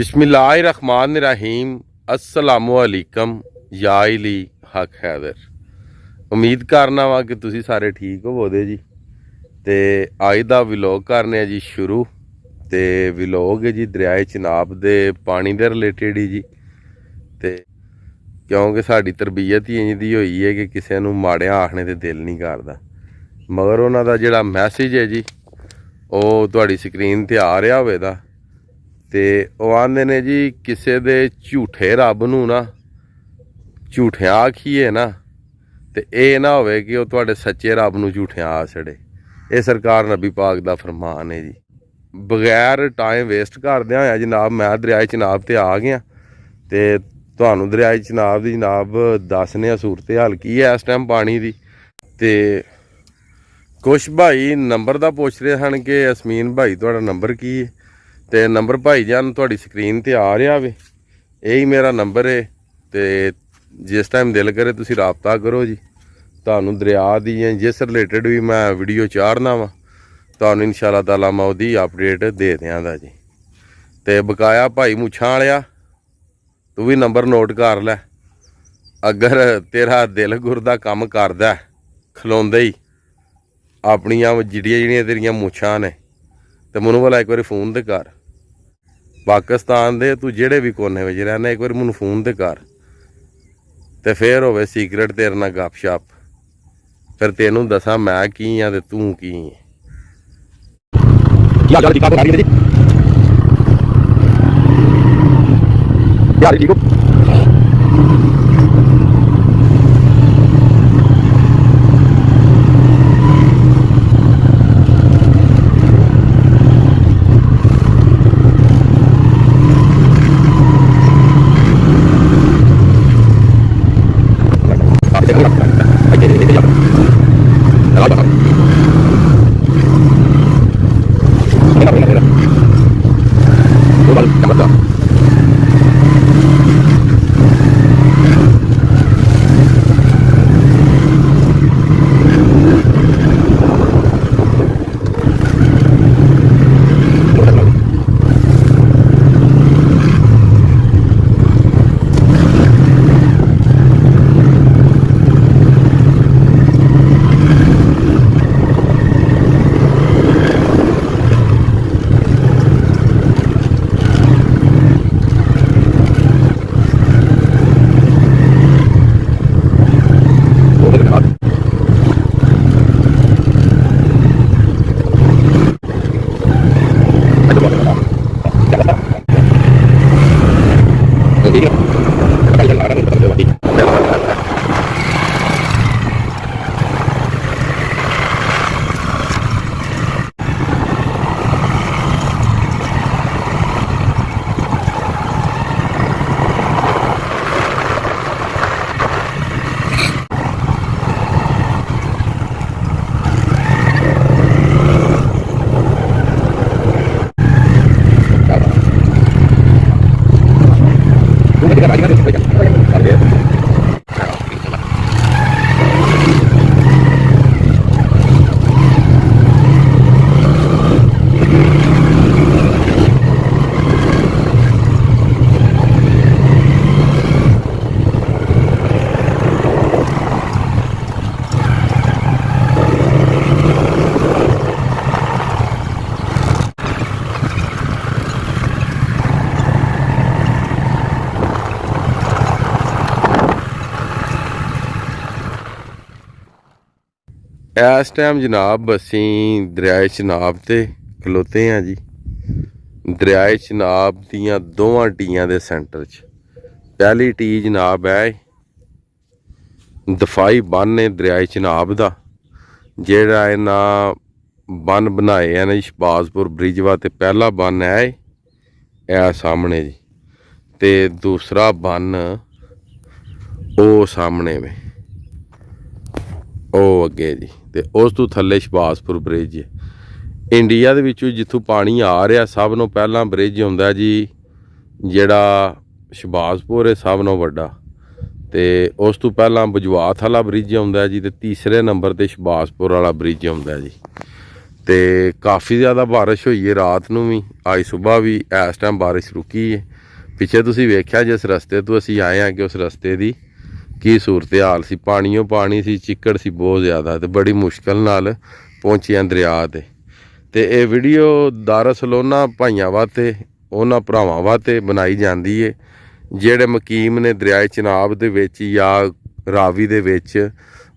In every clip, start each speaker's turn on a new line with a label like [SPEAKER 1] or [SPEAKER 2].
[SPEAKER 1] बिस्मिल्लाहिर्रहमानिर्रहीम अस्सलामुअलैकुम या इली हक हैदर। उम्मीद करना वा कि तुसी सारे ठीक होवोदे जी। ते अज दा व्लॉग करने जी शुरू। ते व्लॉग है जी दरियाए चिनाब दे पानी दे रिलेटेड ही जी। ते क्योंकि साड़ी तरबीयत ही इंज दी होई है कि किसी नूं माड़िया आखने ते दिल नहीं करदा, मगर उन्हां दा जिहड़ा मैसेज है जी वो तुहाडी स्क्रीन ते आ रहा होवेगा। ते ਉਹ ਆਂਦੇ ਨੇ जी किसी दे झूठे रब नूं ना झूठियां आखीए ना ते ਇਹ ना होवे कि ਉਹ ਤੁਹਾਡੇ सच्चे रब नूं झूठियां आ छड़े। ये सरकार नबी पाक दा फरमान है जी। बगैर टाइम वेस्ट करदियां होया जनाब मैं दरियाए चिनाब ते आ गया ते तुहानूं दरियाए चिनाब दी जनाब दसने सूरत हाल की है इस टाइम पानी दी। ते कुछ भाई नंबर दा पुछ रहे हैं कि असमीन भाई तुहाडा नंबर की है। तो नंबर भाई जान तुहाडी स्क्रीन ते आ रहा वे, यही मेरा नंबर है। तो जिस टाइम दिल करे तुसी राबता करो जी। तुहानूं दरिया दी जिस रिलेटेड भी मैं वीडियो चाढ़ना वा तुहानूं इंशाअल्लाह ताला मैं उहदी अपडेट दे दियांगा जी। तो बकाया भाई मुछां वालिया तू भी नंबर नोट कर लै। अगर तेरा दिल गुरदा कम करदा खलोंदे ही अपनियां जिहड़ियां तेरियां मुछां ने तो मैनूं भला एक बारी फोन ते कर। पाकिस्तान दे तू जेड़े भी कोने विच रहना एक बार मैनूं फोन ते कर ते फिर होवे सीक्रेट तेरे नाल गपशप, फिर तेनूं दसां मैं की हाँ ते तू की है। ठीक हो? इस टाइम जनाब असी दरियाए चिनाब ते खलोते हैं जी। दरियाए चिनाब दियां दोवां टीयां दे सेंटर च पहली टी जनाब है दफाई बन है दरियाए चिनाब दा, जेड़ा इन्ना बन बनाए हैं ना शहबाजपुर ब्रिज वास्ते पहला बन है यह सामने जी। ते दूसरा बन ओ सामने में ओ अगे जी। ते उस तो थले शहबाजपुर ब्रिज है। इंडिया दे विचों जिथों पानी आ रहा सब नों पहला ब्रिज हुंदा जी जेड़ा शहबाजपुर है सब नों वड्डा। ते उस तो पहला बजवात वाला ब्रिज आउंदा जी। ते तीसरे नंबर ते शहबाजपुर वाला ब्रिज आउंदा जी। ਤੇ ਕਾफ़ी ज़्यादा बारिश हुई है रात ਨੂੰ ਵੀ ਅੱਜ ਸੁਬਾਹ ਵੀ ਇਸ ਟਾਈਮ ਬਾਰਿਸ਼ ਰੁਕੀ ਹੈ। ਪਿੱਛੇ ਤੁਸੀਂ ਵੇਖਿਆ ਜਿਸ ਰਸਤੇ ਤੋਂ ਅਸੀਂ ਆਏ ਹਾਂ ਕਿ ਉਸ ਰਸਤੇ ਦੀ ਕੀ ਸੂਰਤ ਹਾਲ ਸੀ, ਪਾਣੀਓ ਪਾਣੀ ਸੀ, ਚਿੱਕੜ ਸੀ ਬਹੁਤ ਜ਼ਿਆਦਾ ਤੇ ਬੜੀ ਮੁਸ਼ਕਲ ਨਾਲ ਪਹੁੰਚਿਆ ਦਰਿਆ ਤੇ ਇਹ ਵੀਡੀਓ ਦਰਅਸਲ ਉਹਨਾਂ ਭਾਈਆਂ ਵਾਸਤੇ ਉਹਨਾਂ ਭਰਾਵਾਂ ਵਾਸਤੇ ਬਣਾਈ ਜਾਂਦੀ ਹੈ ਜਿਹੜੇ ਮਕੀਮ ਨੇ ਦਰਿਆ ਚਨਾਬ ਦੇ ਵਿੱਚ ਜਾਂ ਰਾਵੀ ਦੇ ਵਿੱਚ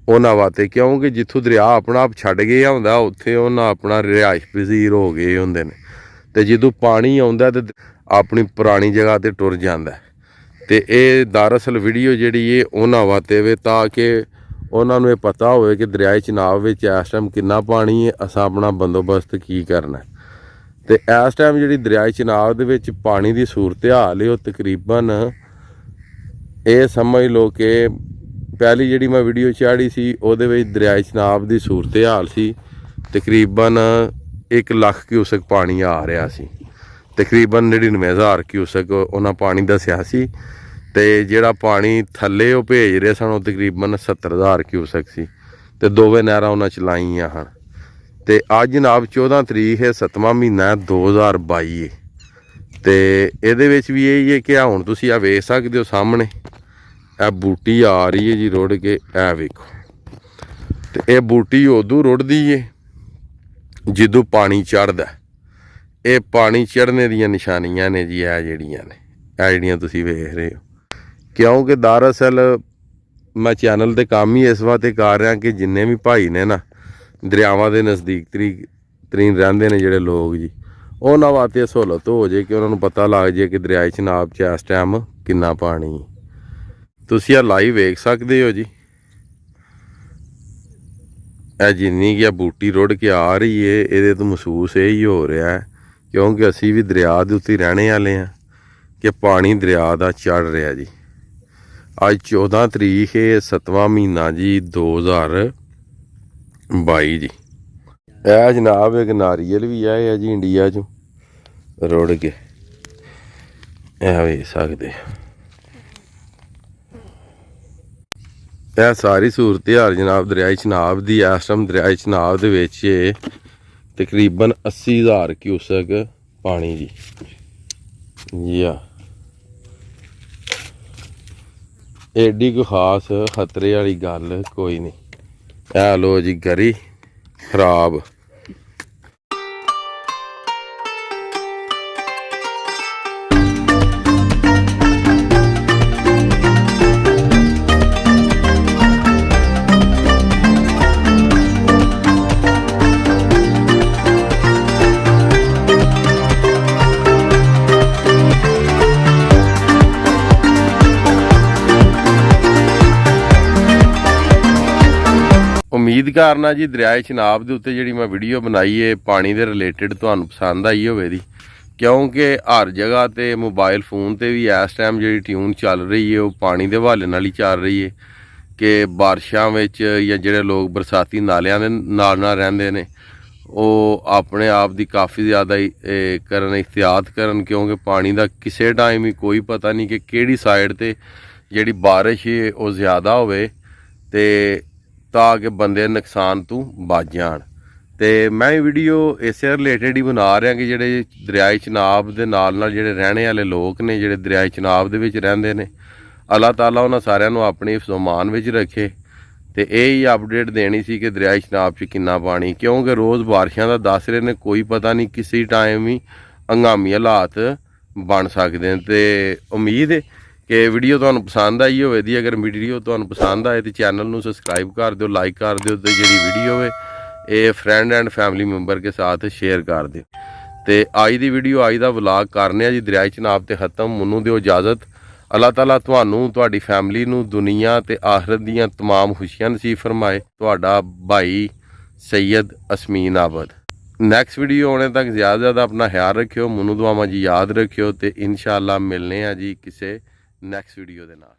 [SPEAKER 1] ਉਹਨਾਂ ਵਾਸਤੇ, ਕਿਉਂਕਿ ਜਿੱਥੋਂ ਦਰਿਆ ਆਪਣਾ ਆਪ ਛੱਡ ਗਿਆ ਹੁੰਦਾ ਉੱਥੇ ਉਹਨਾਂ ਆਪਣਾ ਰਿਹਾਇਸ਼ ਪਜ਼ੀਰ ਹੋ ਗਏ ਹੁੰਦੇ ਨੇ ਤੇ ਜਦੋਂ ਪਾਣੀ ਆਉਂਦਾ ਤੇ ਆਪਣੀ ਪੁਰਾਣੀ ਜਗ੍ਹਾ ਤੇ ਟੁਰ ਜਾਂਦਾ। ਤੇ ਇਹ ਦਰਅਸਲ ਵੀਡੀਓ ਜਿਹੜੀ ਹੈ ਉਹਨਾਂ ਵਾਸਤੇ ਵੇ ਤਾਂ ਕਿ ਉਹਨਾਂ ਨੂੰ ਇਹ ਪਤਾ ਹੋਵੇ ਕਿ ਦਰਿਆ ਚਨਾਬ ਵਿੱਚ ਇਸ ਟਾਈਮ ਕਿੰਨਾ ਪਾਣੀ ਹੈ, ਅਸਾਂ ਆਪਣਾ ਬੰਦੋਬਸਤ ਕੀ ਕਰਨਾ। ਤੇ ਇਸ ਟਾਈਮ ਜਿਹੜੀ ਦਰਿਆ ਚਨਾਬ ਦੇ ਵਿੱਚ ਪਾਣੀ ਦੀ ਸੂਰਤ ਹਾਲ ਹੈ ਉਹ ਤਕਰੀਬਨ ਇਹ ਸਮਝ ਲਓ ਕਿ ਪਹਿਲੀ ਜਿਹੜੀ ਮੈਂ ਵੀਡੀਓ ਚਾੜੀ ਸੀ ਉਹਦੇ ਵਿੱਚ ਦਰਿਆ ਚਨਾਬ ਦੀ ਸੂਰਤ ਹਾਲ ਸੀ ਤਕਰੀਬਨ 1 ਲੱਖ ਕਿਊਸਕ ਪਾਣੀ ਆ ਰਿਹਾ ਸੀ, ਤਕਰੀਬਨ 99,000 ਕਿਊਸਕ ਉਹਨਾਂ ਪਾਣੀ ਦੱਸਿਆ ਸੀ ਤੇ ਜਿਹੜਾ ਪਾਣੀ ਥੱਲੇ ਉਹ ਭੇਜ ਰਹੇ ਸਨ ਉਹ ਤਕਰੀਬਨ 70,000 ਕਿਊਸਕ ਸੀ ਤੇ ਦੋਵੇਂ ਨਹਿਰਾਂ ਉਹਨਾਂ ਚਲਾਈਆਂ ਹਨ। ਤੇ ਅੱਜ ਜਨਾਬ 14 ਤਰੀਕ ਹੈ 7ਵਾਂ ਮਹੀਨਾ 2022 ਹੈ ਤੇ ਇਹਦੇ ਵਿੱਚ ਵੀ ਇਹ ਹੀ ਹੈ ਕਿ ਹੁਣ ਤੁਸੀਂ ਆ ਵੇਖ ਸਕਦੇ ਹੋ ਸਾਹਮਣੇ ਇਹ ਬੂਟੀ ਆ ਰਹੀ ਹੈ ਜੀ ਰੁੜ ਕੇ, ਇਹ ਵੇਖੋ। ਤੇ ਇਹ ਬੂਟੀ ਉਦੋਂ ਰੁੜਦੀ ਹੈ ਜਦੋਂ ਪਾਣੀ ਚੜ੍ਹਦਾ। ਇਹ ਪਾਣੀ ਚੜ੍ਹਨੇ ਦੀਆਂ ਨਿਸ਼ਾਨੀਆਂ ਨੇ ਜੀ ਇਹ ਜਿਹੜੀਆਂ ਤੁਸੀਂ ਵੇਖ ਰਹੇ ਹੋ, ਕਿਉਂਕਿ ਦਰਅਸਲ ਮੈਂ ਚੈਨਲ 'ਤੇ ਕੰਮ ਹੀ ਇਸ ਵਾਸਤੇ ਕਰ ਰਿਹਾ ਕਿ ਜਿੰਨੇ ਵੀ ਭਾਈ ਨੇ ਨਾ ਦਰਿਆਵਾਂ ਦੇ ਨਜ਼ਦੀਕ ਤਰੀਨ ਰਹਿੰਦੇ ਨੇ ਜਿਹੜੇ ਲੋਕ ਜੀ, ਉਹਨਾਂ ਵਾਸਤੇ ਸਹੂਲਤ ਹੋ ਜਾਏ ਕਿ ਉਹਨਾਂ ਨੂੰ ਪਤਾ ਲੱਗ ਜਾਏ ਕਿ ਦਰਿਆ ਚਨਾਬ 'ਚ ਇਸ ਟਾਈਮ ਕਿੰਨਾ ਪਾਣੀ। ਤੁਸੀਂ ਆ ਲਾਈਵ ਵੇਖ ਸਕਦੇ ਹੋ ਜੀ, ਇਹ ਜਿੰਨੀ ਕਿ ਬੂਟੀ ਰੁੜ ਕੇ ਆ ਰਹੀ ਹੈ ਇਹਦੇ ਤੋਂ ਮਹਿਸੂਸ ਇਹ ਹੀ ਹੋ ਰਿਹਾ ਹੈ ਕਿਉਂਕਿ ਅਸੀਂ ਵੀ ਦਰਿਆ ਦੇ ਉੱਤੇ ਰਹਿਣੇ ਵਾਲੇ ਹਾਂ ਕਿ ਪਾਣੀ ਦਰਿਆ ਦਾ ਚੜ੍ਹ ਰਿਹਾ ਜੀ। ਅੱਜ 14 ਤਰੀਕ ਹੈ 7ਵਾਂ ਮਹੀਨਾ ਜੀ 2022 ਜੀ। ਇਹ ਜਨਾਬ ਇੱਕ ਨਾਰੀਅਲ ਵੀ ਆਏ ਜੀ ਇੰਡੀਆ 'ਚੋਂ ਰੁੜ ਕੇ, ਇਹ ਵੇਖ ਸਕਦੇ। ਇਹ ਸਾਰੀ ਸੂਰਤ ਹਾਲ ਜਨਾਬ ਦਰਿਆ ਚਨਾਬ ਦੀ ਇਸ ਟਾਈਮ ਦਰਿਆ ਚਨਾਬ ਦੇ ਵਿੱਚ ਤਕਰੀਬਨ 80,000 ਕਿਊਸਕ ਪਾਣੀ ਜੀ ਆ। ਐਡੀ ਕੋਈ ਖਾਸ ਖਤਰੇ ਵਾਲੀ ਗੱਲ ਕੋਈ ਨਹੀਂ। ਇਹ ਲੋ ਜੀ ਗਰੀ ਖਰਾਬ। ਉਮੀਦ ਕਰਨਾ ਜੀ ਦਰਿਆ ਚਨਾਬ ਦੇ ਉੱਤੇ ਜਿਹੜੀ ਮੈਂ ਵੀਡੀਓ ਬਣਾਈ ਹੈ ਪਾਣੀ ਦੇ ਰਿਲੇਟਡ ਤੁਹਾਨੂੰ ਪਸੰਦ ਆਈ ਹੋਵੇ ਦੀ, ਕਿਉਂਕਿ ਹਰ ਜਗ੍ਹਾ ਤੇ ਮੋਬਾਈਲ ਫੋਨ ਤੇ ਵੀ ਇਸ ਟਾਈਮ ਜਿਹੜੀ ਟਿਊਨ ਚੱਲ ਰਹੀ ਹੈ ਉਹ ਪਾਣੀ ਦੇ ਹਵਾਲੇ ਨਾਲ ਹੀ ਚੱਲ ਰਹੀ ਹੈ ਕਿ ਬਾਰਿਸ਼ਾਂ ਵਿੱਚ ਜਾਂ ਜਿਹੜੇ ਲੋਕ ਬਰਸਾਤੀ ਨਾਲਿਆਂ ਦੇ ਨਾਲ ਰਹਿੰਦੇ ਨੇ ਉਹ ਆਪਣੇ ਆਪ ਦੀ ਕਾਫੀ ਜ਼ਿਆਦਾ ਇhtiyat ਕਰਨ, ਕਿਉਂਕਿ ਪਾਣੀ ਦਾ ਕਿਸੇ ਟਾਈਮ ਹੀ ਕੋਈ ਪਤਾ ਨਹੀਂ ਕਿ ਕਿਹੜੀ ਸਾਈਡ ਤੇ ਜਿਹੜੀ ਬਾਰਿਸ਼ ਹੈ ਉਹ ਜ਼ਿਆਦਾ ਹੋਵੇ ਤੇ ਤਾਂ ਕਿ ਬੰਦੇ ਨੁਕਸਾਨ ਤੋਂ ਬਚ ਜਾਣ। ਤੇ ਮੈਂ ਵੀਡੀਓ ਇਸੇ ਰਿਲੇਟਡ ਹੀ ਬਣਾ ਰਿਹਾ ਕਿ ਜਿਹੜੇ ਦਰਿਆ ਚਨਾਬ ਦੇ ਨਾਲ ਜਿਹੜੇ ਰਹਿਣੇ ਵਾਲੇ ਲੋਕ ਨੇ ਜਿਹੜੇ ਦਰਿਆ ਚਨਾਬ ਦੇ ਵਿੱਚ ਰਹਿੰਦੇ ਨੇ, ਅੱਲਾਹ ਤਾਲਾ ਉਹਨਾਂ ਸਾਰਿਆਂ ਨੂੰ ਆਪਣੀ ਹਿਫਜ਼-ਓ-ਅਮਾਨ ਵਿੱਚ ਰੱਖੇ। ਤੇ ਇਹ ਹੀ ਅਪਡੇਟ ਦੇਣੀ ਸੀ ਕਿ ਦਰਿਆ ਚਨਾਬ 'ਚ ਕਿੰਨਾ ਪਾਣੀ, ਕਿਉਂਕਿ ਰੋਜ਼ ਬਾਰਿਸ਼ਾਂ ਦਾ ਦੱਸ ਰਹੇ ਨੇ, ਕੋਈ ਪਤਾ ਨਹੀਂ ਕਿਸੇ ਟਾਈਮ ਵੀ ਹੰਗਾਮੀ ਹਾਲਾਤ ਬਣ ਸਕਦੇ ਨੇ। ਤੇ ਉਮੀਦ ਹੈ ਕਿ ਵੀਡੀਓ ਤੁਹਾਨੂੰ ਪਸੰਦ ਆਈ ਹੋਵੇ ਦੀ। ਅਗਰ ਵੀਡੀਓ ਤੁਹਾਨੂੰ ਪਸੰਦ ਆਏ ਤਾਂ ਚੈਨਲ ਨੂੰ ਸਬਸਕ੍ਰਾਈਬ ਕਰ ਦਿਓ, ਲਾਈਕ ਕਰ ਦਿਓ ਤੇ ਜਿਹੜੀ ਵੀਡੀਓ ਹੈ ਇਹ ਫਰੈਂਡ ਐਂਡ ਫੈਮਿਲੀ ਮੈਂਬਰ ਕੇ ਸਾਥ ਸ਼ੇਅਰ ਕਰ ਦਿਓ। ਤੇ ਅੱਜ ਦੀ ਵੀਡੀਓ ਅੱਜ ਦਾ ਵਲੌਗ ਕਰਨੇ ਆ ਜੀ ਦਰਿਆ ਚਨਾਬ ਤੇ ਖਤਮ। ਮੈਨੂੰ ਦਿਓ ਇਜਾਜ਼ਤ। ਅੱਲਾਹ ਤਾਲਾ ਤੁਹਾਨੂੰ ਤੁਹਾਡੀ ਫੈਮਿਲੀ ਨੂੰ ਦੁਨੀਆ ਤੇ ਆਖਰਤ ਦੀਆਂ तमाम ਖੁਸ਼ੀਆਂ ਨਸੀਬ ਫਰਮਾਏ। ਤੁਹਾਡਾ ਭਾਈ ਸੈयद ਅਸਮੀਨ ਆਬਦ। ਨੈਕਸਟ ਵੀਡੀਓ ਆਉਣੇ ਤੱਕ ਜ਼ਿਆਦਾ ਆਪਣਾ ਖਿਆਲ ਰੱਖਿਓ, ਮੈਨੂੰ ਦੁਆਵਾਂ ਜੀ ਯਾਦ ਰੱਖਿਓ ਤੇ ਇਨਸ਼ਾਅੱਲਾ ਮਿਲਨੇ ਆ ਜੀ ਕਿਸੇ ਨੈਕਸਟ ਵੀਡੀਓ ਦੇ ਨਾਲ।